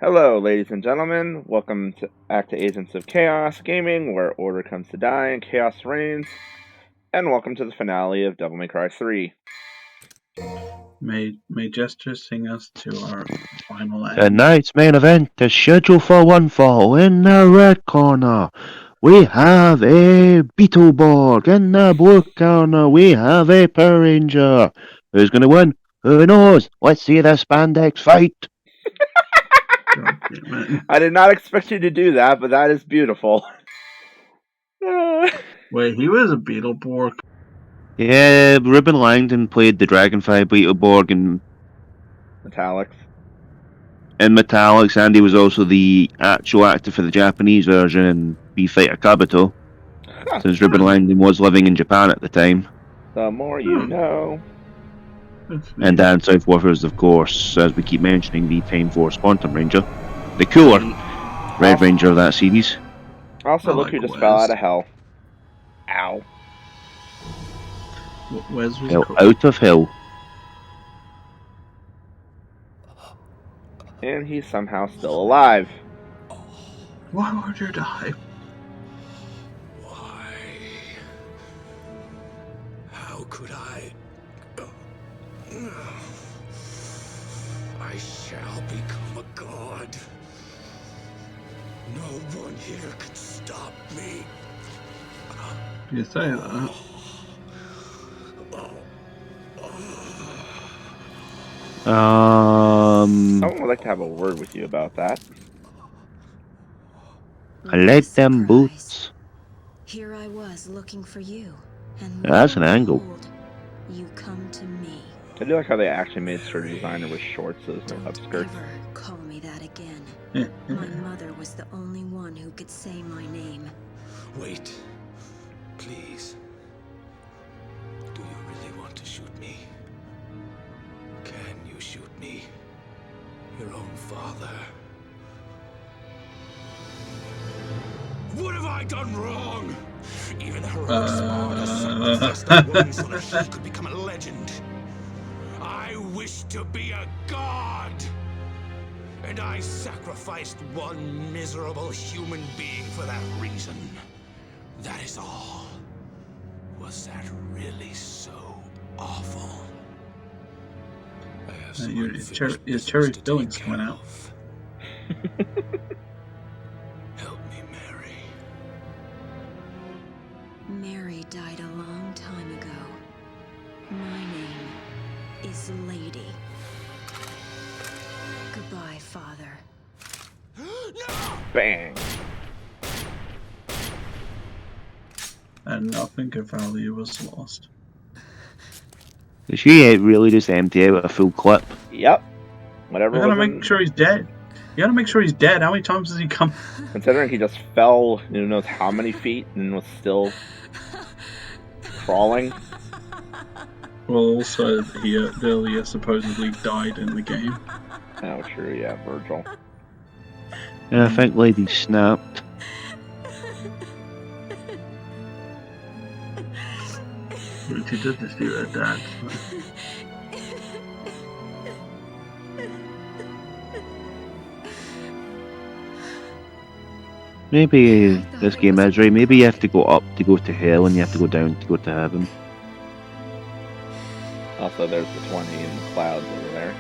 Hello, ladies and gentlemen. Welcome back to Agents of Chaos Gaming, where order comes to die and chaos reigns. And welcome to the finale of Devil May Cry 3. May Jester sing us to our final end. Tonight's main event is scheduled for one fall. In the red corner, we have a Beetleborg. In the blue corner, we have a Power Ranger. Who's going to win? Who knows? Let's see the spandex fight. God damn it. I did not expect you to do that, but that is beautiful. Wait, he was a Beetleborg. Yeah, Ruben Langdon played the Dragonfly Beetleborg in Metallics. Metallics, and he was also the actual actor for the Japanese version in B-Fighter Kabuto, since Ruben Langdon was living in Japan at the time. The more you know. And Dan Southworth is, of course, as we keep mentioning, the Time Force Quantum Ranger, the cooler Red Ranger of that series. Also, look who just fell out of hell. Ow. Wes was Hell cool. out of hell. And he's somehow still alive. Why would you die? Why? How could I? I shall become a god. No one here can stop me. You say that? Someone would like to have a word with you about that. I like them boots. Here I was looking for you, and That's an angle. behold, you come to me. I do like how they actually made sure to design her with shorts so there's no Don't upskirts. ever call me that again. My mother was the only one who could say my name. Wait, please. Do you really want to shoot me? Can you shoot me? Your own father? What have I done wrong? Even the heroic Sparda sacrificed a woman so that she could become a legend. I wish to be a god! And I sacrificed one miserable human being for that reason. That is all. Was that really so awful? I have some Your unfinished cherry business to filling's take coming care out. of. Help me, Mary. Mary died a long time ago. My name is Lady. Goodbye, Father. No! Bang. And nothing of value was lost. Is she really just empty out a full clip? Yep. Whatever You gotta was make sure he's dead. You gotta make sure he's dead. How many times does he come? Considering he just fell who knows how many feet and was still crawling. Well, also, he earlier supposedly died in the game. Oh, true, yeah, Vergil. And I think Lady snapped. Which he did just do her dad. Maybe this game is right. Maybe you have to go up to go to hell, and you have to go down to go to heaven. Also, there's the 20 in the clouds over there.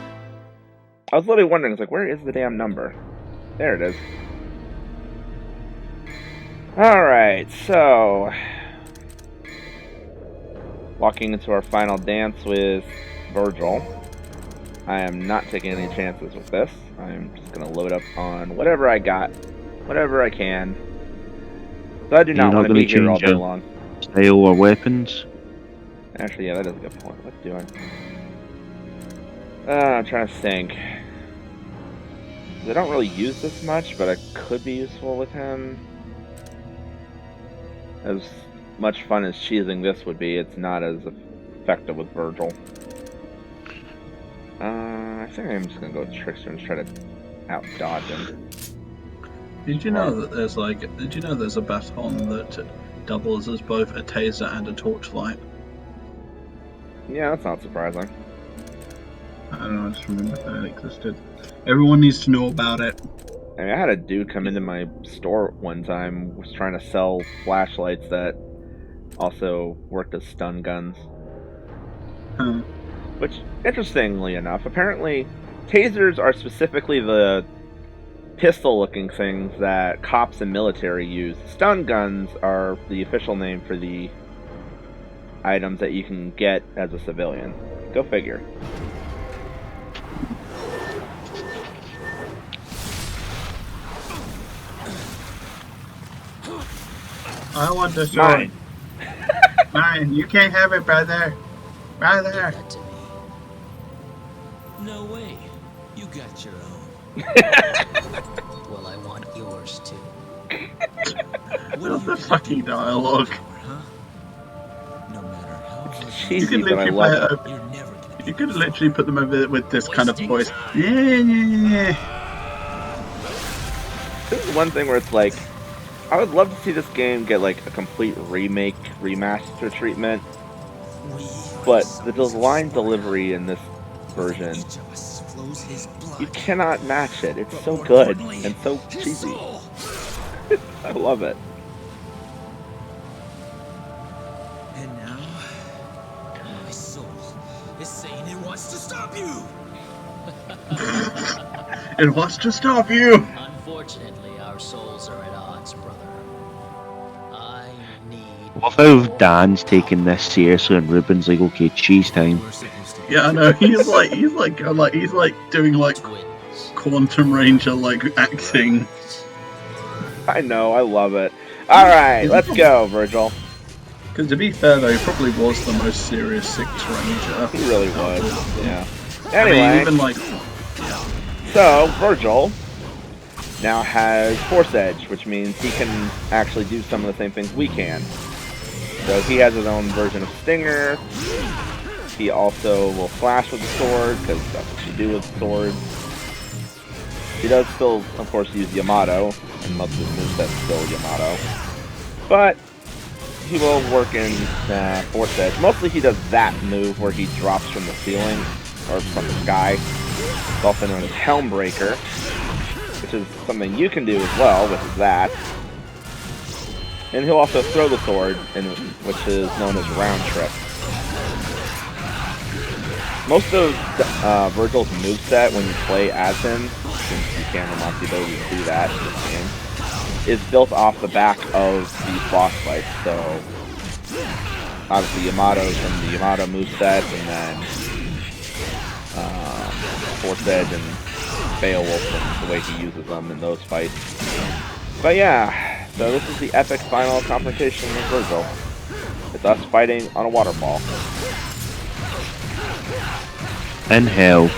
I was literally wondering, it's like, where is the damn number? There it is. Alright, so... walking into our final dance with Vergil. I am not taking any chances with this. I'm just going to load up on whatever I got. Whatever I can. So I do not want to be here all day long. Style or weapons? Actually, yeah, that is a good point. What do I'm trying to think. I don't really use this much, but it could be useful with him. As much fun as cheesing this would be, it's not as effective with Vergil. I think I'm just gonna go with Trickster and try to out-dodge him. Did you know that there's Did you know there's a baton that doubles as both a taser and a torchlight? Yeah, that's not surprising. I don't know, I just remember that it existed. Everyone needs to know about it. I mean, I had a dude come into my store one time, was trying to sell flashlights that also worked as stun guns. Huh. Which, interestingly enough, apparently tasers are specifically the pistol-looking things that cops and military use. Stun guns are the official name for the items that you can get as a civilian. Go figure. I want the sword. Mine. You can't have it, brother. Brother. That to me. No way. You got your own. Well, I want yours too. That's the fucking dialogue. Huh? No matter how It's hard cheesy, You but I could love literally it. you're never gonna You could literally put them over with this kind of voice. Yeah. This is one thing where it's like, I would love to see this game get like a complete remake, remaster treatment, but the line delivery in this version, each of us flows his blood. you cannot match it. It's so good and so cheesy. I love it. And now, my soul is saying it wants to stop you. It wants to stop you. Unfortunately, our souls are at odds, brother. I need. Love how Dan's taking this seriously and Ruben's like, okay, cheese time. We're supposed to be Yeah, I know. He's like doing like twins. Quantum Ranger like acting. I know, I love it. Alright, let's go, Vergil. Because to be fair though, he probably was the most serious Sixth Ranger. He really was, yeah. I mean, Anyway, even like so Vergil now has Force Edge, which means he can actually do some of the same things we can. So he has his own version of Stinger. He also will flash with the sword, because that's what you do with swords. He does still, of course, use Yamato, and most of his moveset's still Yamato. But he will work in Force Edge. Mostly he does that move where he drops from the ceiling, or from the sky. It's also known as Helmbreaker, which is something you can do as well, which is that. And he'll also throw the sword, which is known as Round Trip. Most of Vergil's moveset, when you play as him, since you can unlock the ability to do that in this game, is built off the back of these boss fights. So, obviously Yamato's from the Yamato moveset, and then Force Edge and Beowulf and the way he uses them in those fights. But yeah, so this is the epic final confrontation with Vergil. It's us fighting on a waterfall. In hell.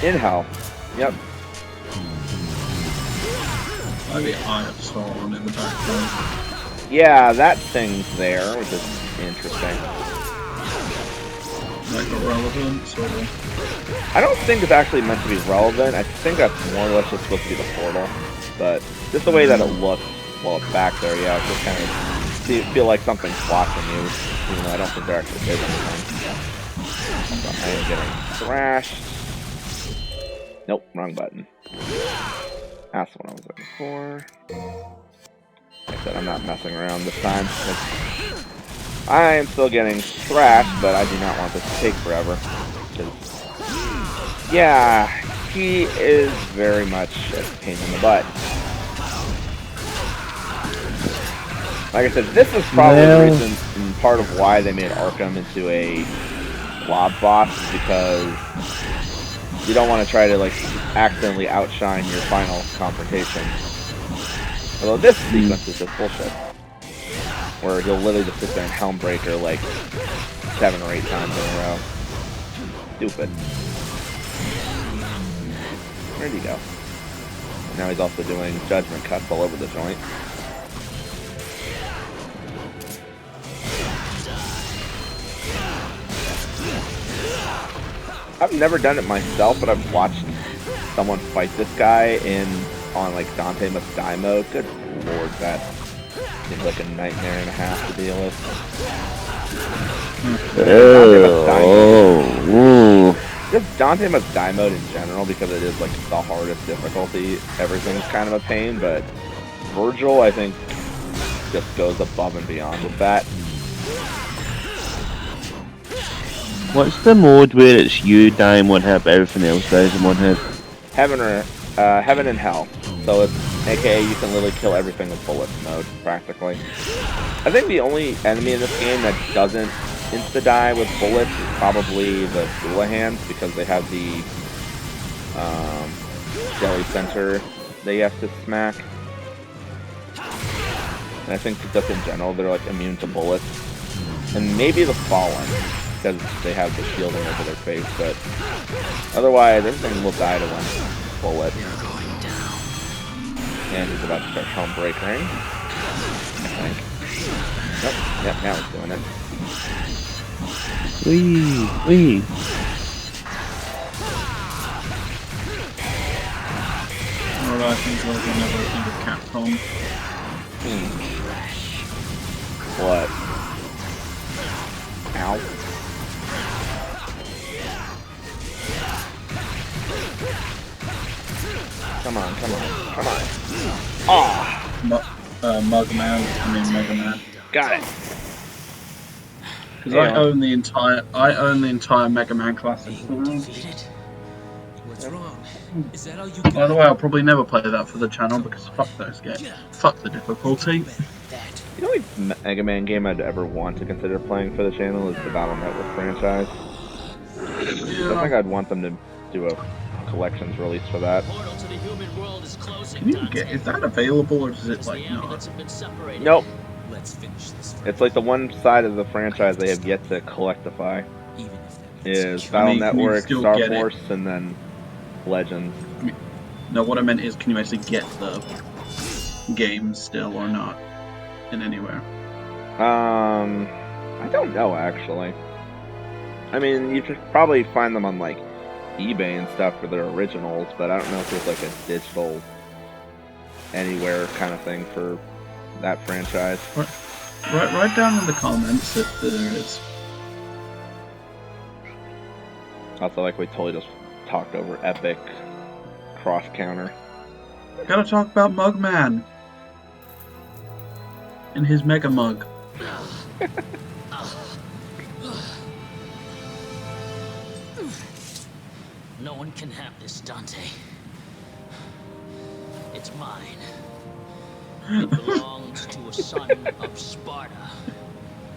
In hell. Yep. maybe Eye of Sauron in the background. Yeah, that thing's there, which is interesting. Like irrelevant, sort of. I don't think it's actually meant to be relevant. I think that's more or less just supposed to be the portal. But just the way that it looks while it's back there, yeah, it just kind of feel like something's watching you, even though I don't think there actually is anything. So I am getting thrashed. Nope, wrong button. That's what I was looking for. Like I said, I'm not messing around this time. I am still getting thrashed, but I do not want this to take forever. Yeah, he is very much a pain in the butt. Like I said, this is probably the reason and part of why they made Arkham into a blob boss, because you don't want to try to like accidentally outshine your final confrontation. Although this sequence is just bullshit, where he'll literally just sit there and Helmbreaker like 7 or 8 times in a row. Stupid. Where'd he go? And now he's also doing judgment cuts all over the joint. I've never done it myself, but I've watched someone fight this guy on like Dante Must Die mode. Good lord, that seems like a nightmare and a half to deal with. This just Dante must die mode in general, because it is like the hardest difficulty. Everything's kind of a pain, but Vergil, I think, just goes above and beyond with that. What's the mode where it's you die in one hit, but everything else dies in one hit? Heaven and Hell. So it's AKA you can literally kill everything with bullets mode, practically. I think the only enemy in this game that doesn't insta-die with bullets is probably the Hands, because they have the jelly center that you have to smack. And I think just in general they're like immune to bullets. And maybe the Fallen, because they have the shielding over their face, but otherwise everything will die to one bullet. And he's about to start home breakering, I think. Nope, yep, now he's doing it. Wee. Alright, I think we'll never think of Capcom. What? Ow. Come on. Ah! Mugman, Mega Man. Got it. Because I own the entire Mega Man classic. What's wrong? Is that all you By got? the way, I'll probably never play that for the channel because fuck those games. Fuck the difficulty. The only Mega Man game I'd ever want to consider playing for the channel is the Battle Network franchise. I think I'd want them to do a collections release for that. Can you get? Is that available or is it like not? Nope. Let's finish this. It's like the one side of the franchise they have yet to collectify Even if that means is killing Battle can you Network, still Star get it? Force, and then Legends. No, what I meant is, can you actually get the game still or not in anywhere? I don't know actually. I mean, you could probably find them on like eBay and stuff for their originals, but I don't know if there's like a digital anywhere kind of thing for that franchise. Write down in the comments if there is. Also, like we totally just talked over Epic cross counter. Gotta talk about Mugman and his Mega Mug. No one can have this, Dante. It's mine. It belongs to a son of Sparta.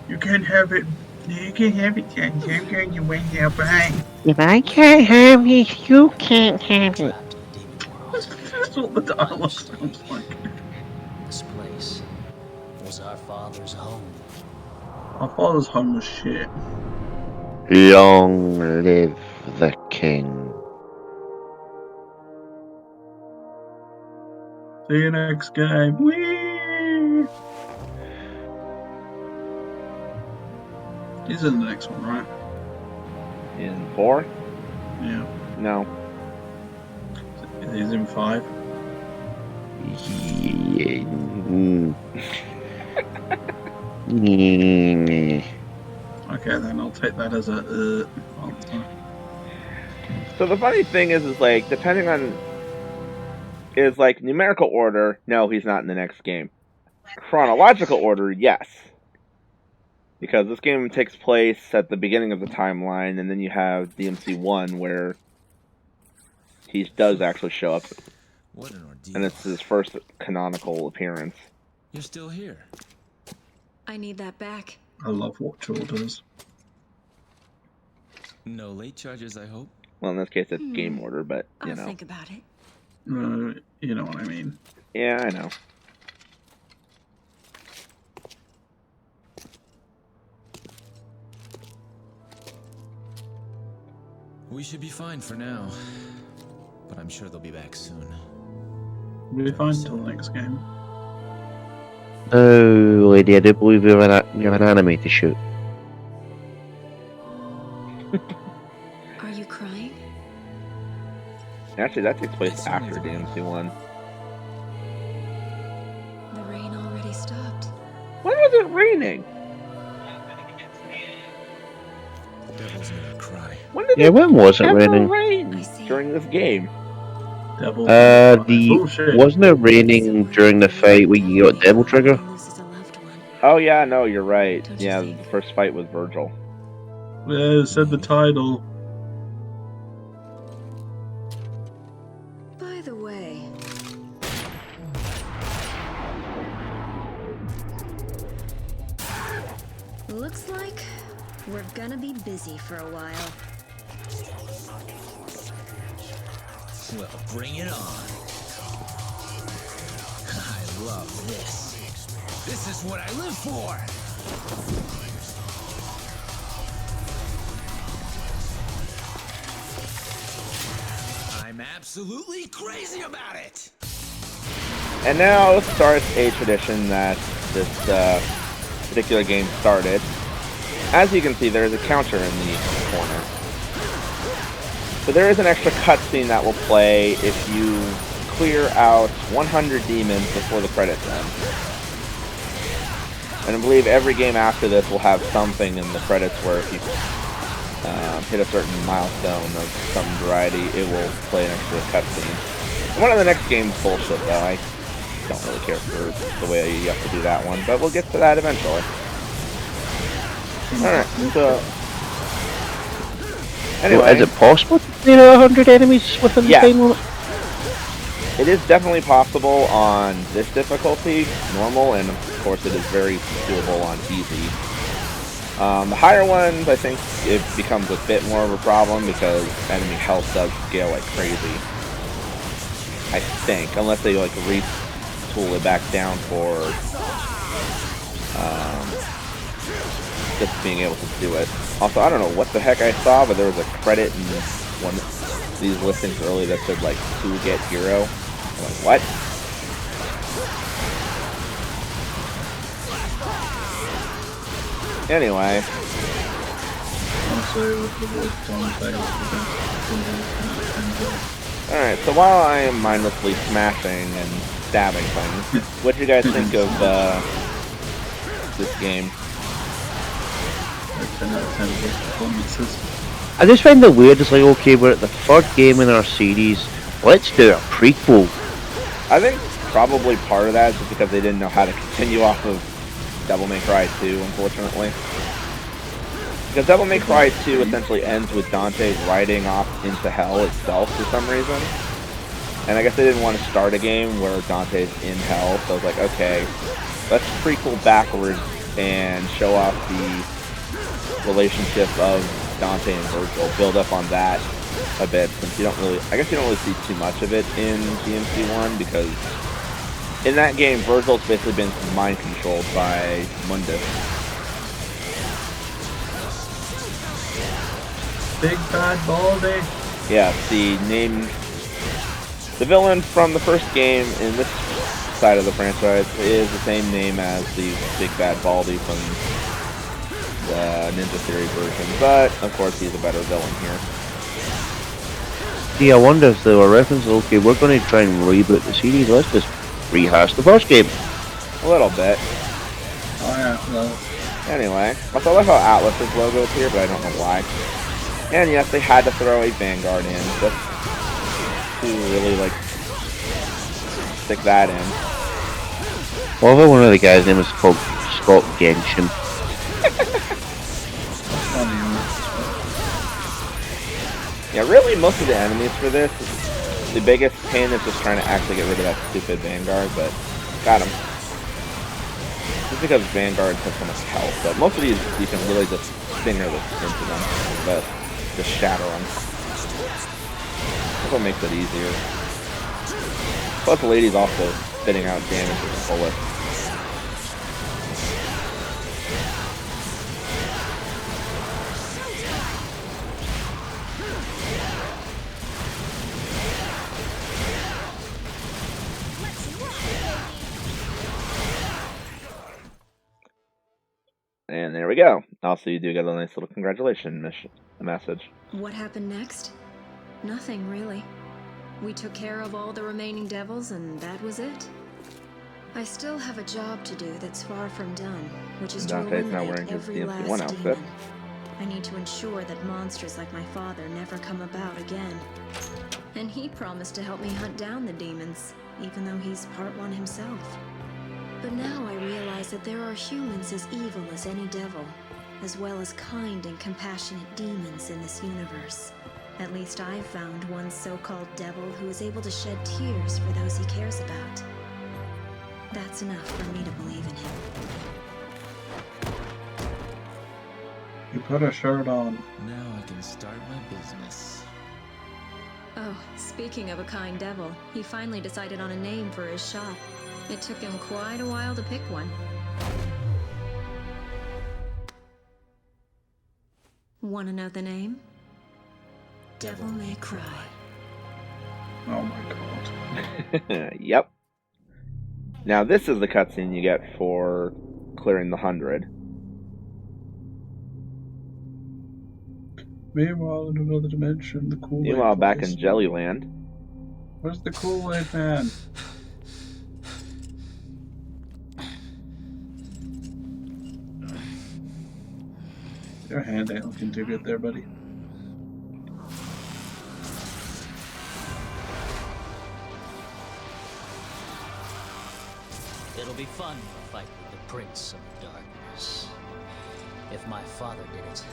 You can't have it. You can't have it, Jack. You went there, bang. If I can't have it, you can't have it. Trapped in the demon world. That's what the dialogue sounds like. This place was our father's home. Our father's home was shit. Long live the king. See you next game. Whee! He's in the next one, right? In 4? Yeah. No. He's in 5. Yeah. Mm. Okay, then I'll take that as a. So the funny thing is like, depending on, is like numerical order, no, he's not in the next game. Chronological order, yes. Because this game takes place at the beginning of the timeline, and then you have DMC1 where he does actually show up, What an ordeal. and it's his first canonical appearance. You're still here. I need that back. I love watch orders. No late charges, I hope. Well, in this case, it's game order, but, you I'll know. think about it. You know what I mean. Yeah, I know. We should be fine for now. But I'm sure they'll be back soon. We'll be fine till the next game. Oh, lady, I do believe you have an anime to shoot. Are you crying? Actually, that takes place It's only after the rain. DMC1. The rain already stopped. When was it raining? Devils never cry. When did Yeah, when was it ever raining? rain during this game? Devil. Bullshit. Wasn't it raining during the fight where you got Devil Trigger? Loses a loved one. Oh yeah, no, you're right. Don't you Yeah, think? the first fight with Vergil. Yeah, it said the title. By the way, looks like we're gonna be busy for a while. Well, bring it on. I love this. This is what I live for. I'm absolutely crazy about it. And now starts a tradition that this particular game started. As you can see, there is a counter in the corner. So there is an extra cutscene that will play if you clear out 100 demons before the credits end. And I believe every game after this will have something in the credits where if you hit a certain milestone of some variety, it will play an extra cutscene. And one of the next game's bullshit, though. I don't really care for the way you have to do that one, but we'll get to that eventually. Alright, so... Anyway... Well, is it possible to clear 100 enemies within the time limit? It is definitely possible on this difficulty, normal, and of course it is very doable on easy. The higher ones, I think it becomes a bit more of a problem because enemy health does scale like crazy. I think, unless they like retool it back down for just being able to do it. Also, I don't know what the heck I saw, but there was a credit in one of these listings earlier that said like to get hero. I'm like, what? Anyway. Alright, so while I am mindlessly smashing and stabbing things, what do you guys think of this game? I just find it weird, it's like, okay, we're at the third game in our series, let's do a prequel. I think probably part of that is just because they didn't know how to continue off of Devil May Cry 2, unfortunately. Because Devil May Cry 2 essentially ends with Dante riding off into hell itself for some reason. And I guess they didn't want to start a game where Dante's in hell, so I was like, okay, let's prequel backwards and show off the relationship of Dante and Vergil, build up on that a bit, since you don't really, I guess you don't really see too much of it in DMC1, because in that game, Vergil's basically been mind controlled by Mundus. Big Bad Baldy. Yeah, the villain from the first game in this side of the franchise is the same name as the Big Bad Baldy from the Ninja Theory version, but of course he's a better villain here. See, I wonder if they were referencing, okay, we're going to try and reboot the series, let's just rehash the first game. A little bit. Oh yeah, well. Anyway, also I love how Atlas's logo is here, but I don't know why. And yes, they had to throw a Vanguard in, just to really, like, stick that in. Although one of the guys' name is called Scott Genshin. Yeah, really, most of the enemies for this, the biggest pain is just trying to actually get rid of that stupid Vanguard, but got him. Just because Vanguards have so much health, but most of these you can literally just stinger into them, but just shatter them. That's what makes it easier. Plus the lady's also spitting out damage with a bullet. And there we go. Also, you do get a nice little congratulations message. What happened next? Nothing, really. We took care of all the remaining devils, and that was it. I still have a job to do that's far from done, which is to Dante's now eliminate wearing his every DMC1 last outfit. demon. I need to ensure that monsters like my father never come about again. And he promised to help me hunt down the demons, even though he's part one himself. But now I realize that there are humans as evil as any devil, as well as kind and compassionate demons in this universe. At least I've found one so-called devil who is able to shed tears for those he cares about. That's enough for me to believe in him. You put a shirt on. Now I can start my business. Oh, speaking of a kind devil, he finally decided on a name for his shop. It took him quite a while to pick one. Wanna know the name? Devil May Cry. Oh my god. Yep. Now this is the cutscene you get for clearing the 100. Meanwhile, in another dimension, the Kool-Aid Meanwhile, back place. in Jellyland. Where's the Kool-Aid man? Your hand ain't looking too good there, buddy. It'll be fun to fight with the Prince of Darkness. If my father did it,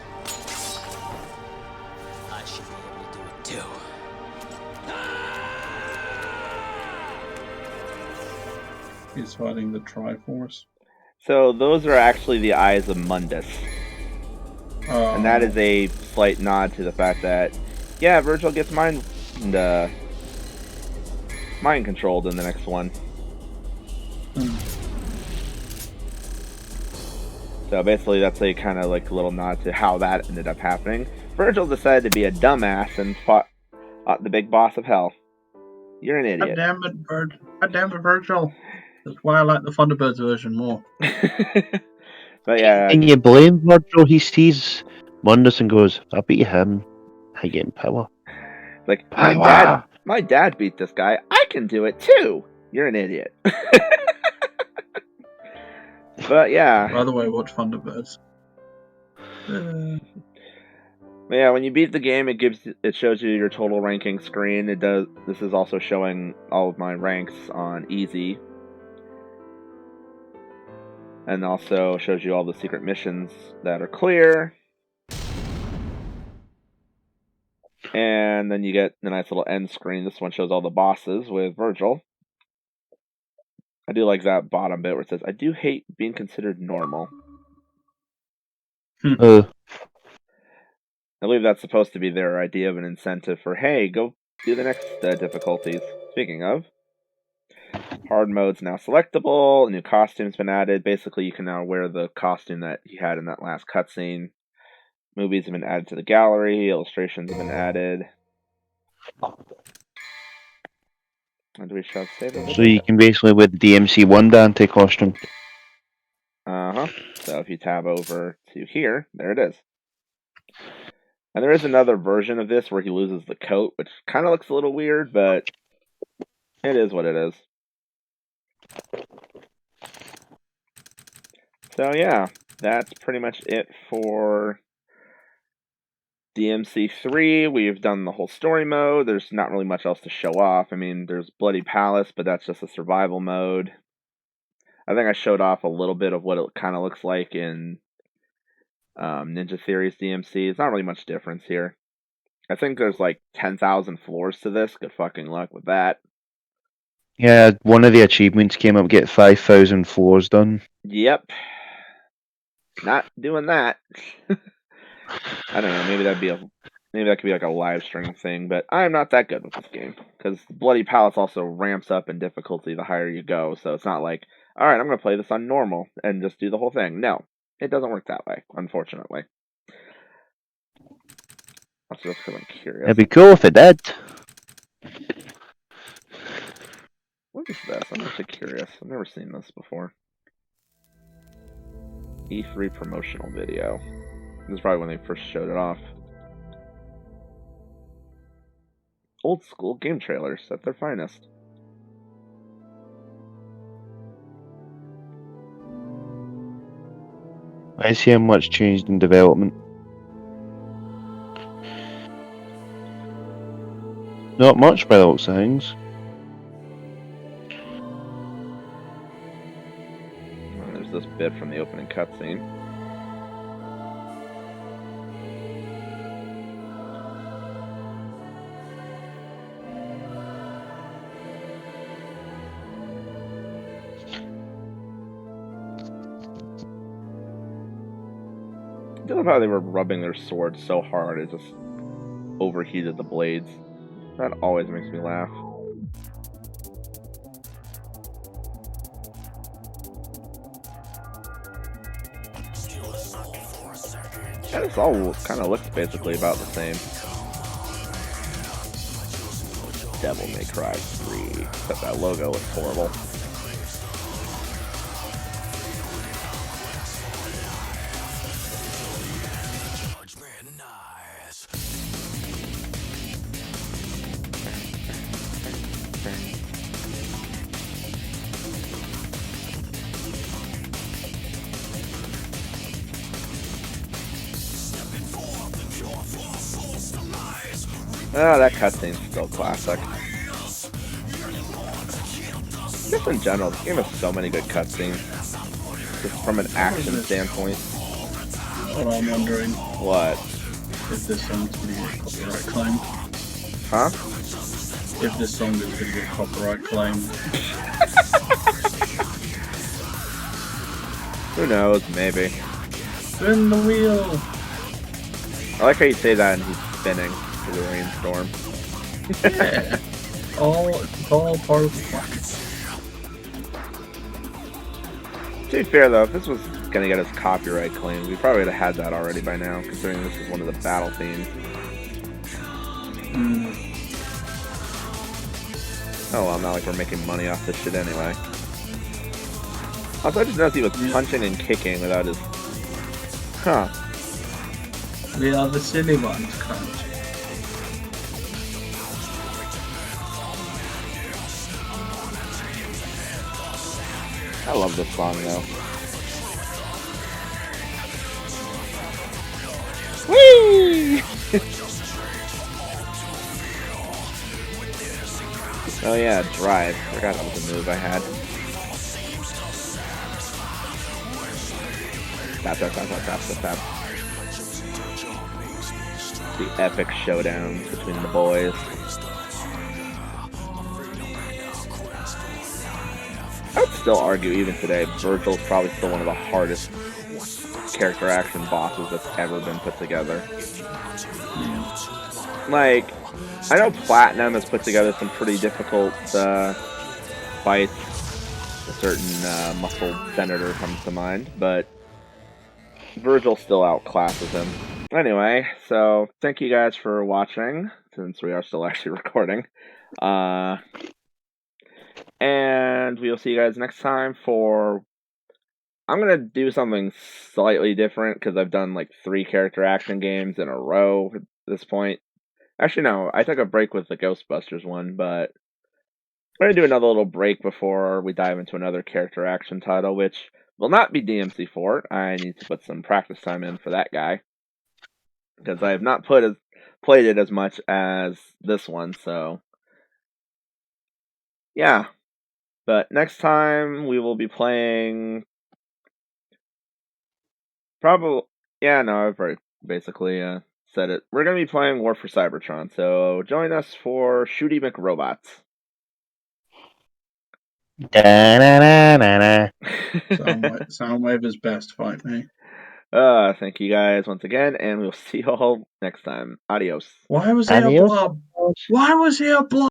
I should be able to do it too. He's fighting the Triforce. So those are actually the eyes of Mundus. And that is a slight nod to the fact that, yeah, Vergil gets mind controlled in the next one. So basically that's a kind of like a little nod to how that ended up happening. Vergil decided to be a dumbass and fought the big boss of hell. You're an idiot. God damn it, Vergil. That's why I like the Thunderbirds version more. But yeah. Can you blame Vergil? He sees Mundus and goes, I beat him. I get power. Like, Power. my dad beat this guy. I can do it too. You're an idiot. But yeah. By the way, watch Thunderbirds. But yeah, when you beat the game, it shows you your total ranking screen. This is also showing all of my ranks on easy. And also shows you all the secret missions that are clear. And then you get the nice little end screen. This one shows all the bosses with Vergil. I do like that bottom bit where it says, I do hate being considered normal. I believe that's supposed to be their idea of an incentive for, hey, go do the next difficulties. Speaking of, hard mode's now selectable, a new costume's been added. Basically, you can now wear the costume that he had in that last cutscene. Movies have been added to the gallery, illustrations have been added. And we shall save it. So you can basically wear the DMC1 Dante costume. Uh-huh. So if you tab over to here, there it is. And there is another version of this where he loses the coat, which kind of looks a little weird, but it is what it is. So yeah, that's pretty much it for DMC3. We've done the whole story mode. There's not really much else to show off. I mean, there's Bloody Palace, but that's just a survival mode. I think I showed off a little bit of what it kind of looks like in Ninja Theory's DMC. It's not really much difference here. I think there's like 10,000 floors to this. Good fucking luck with that. Yeah, one of the achievements came up, get 5,000 floors done. Yep. Not doing that. I don't know, maybe that could be like a live stream thing, but I'm not that good with this game. Because Bloody Palace also ramps up in difficulty the higher you go, so it's not like, alright, I'm going to play this on normal and just do the whole thing. No, it doesn't work that way, unfortunately. That's just because I'm curious. It'd be cool if it did. What is this? I'm actually curious. I've never seen this before. E3 promotional video. This is probably when they first showed it off. Old school game trailers at their finest. I see how much changed in development. Not much by the looks of things. And there's this bit from the opening cutscene. I love how they were rubbing their swords so hard it just overheated the blades. That always makes me laugh. And this all kind of looks basically about the same. Devil May Cry 3, except that logo looks horrible. Ah, that cutscene's still classic. Just in general, this game has so many good cutscenes. Just from an action standpoint. Well, I'm wondering What? if this song's going to get copyright claimed. Huh? If this song is going to get copyright claimed. Who knows, maybe. Spin the wheel! I like how you say that and he's spinning through the rainstorm. Yeah. It's all part of the fun. To be fair though, if this was gonna get us copyright claims, we probably would have had that already by now, considering this is one of the battle themes. Oh well, not like we're making money off this shit anyway. Also, I just noticed he was punching and kicking without his... Huh. We are the silly ones, cunt. I love this song though. Whee! Oh yeah, drive. Forgot that was a move I had. Tap. The epic showdowns between the boys. I would still argue, even today, Vergil's probably still one of the hardest character action bosses that's ever been put together. Like, I know Platinum has put together some pretty difficult fights. A certain muscle senator comes to mind, but Vergil still outclasses him. Anyway, so thank you guys for watching, since we are still actually recording. And we'll see you guys next time for... I'm going to do something slightly different, because I've done like 3 character action games in a row at this point. Actually, no, I took a break with the Ghostbusters one, but I'm going to do another little break before we dive into another character action title, which will not be DMC4. I need to put some practice time in for that guy, because I have not played it as much as this one, so... yeah. But next time we will be playing... probably... yeah, no, I've already basically said it. We're going to be playing War for Cybertron, so join us for Shooty McRobots. Soundwave is best, fight me. Thank you guys once again, and we'll see you all next time. Adios. Why was he a blob? Why was he a blob?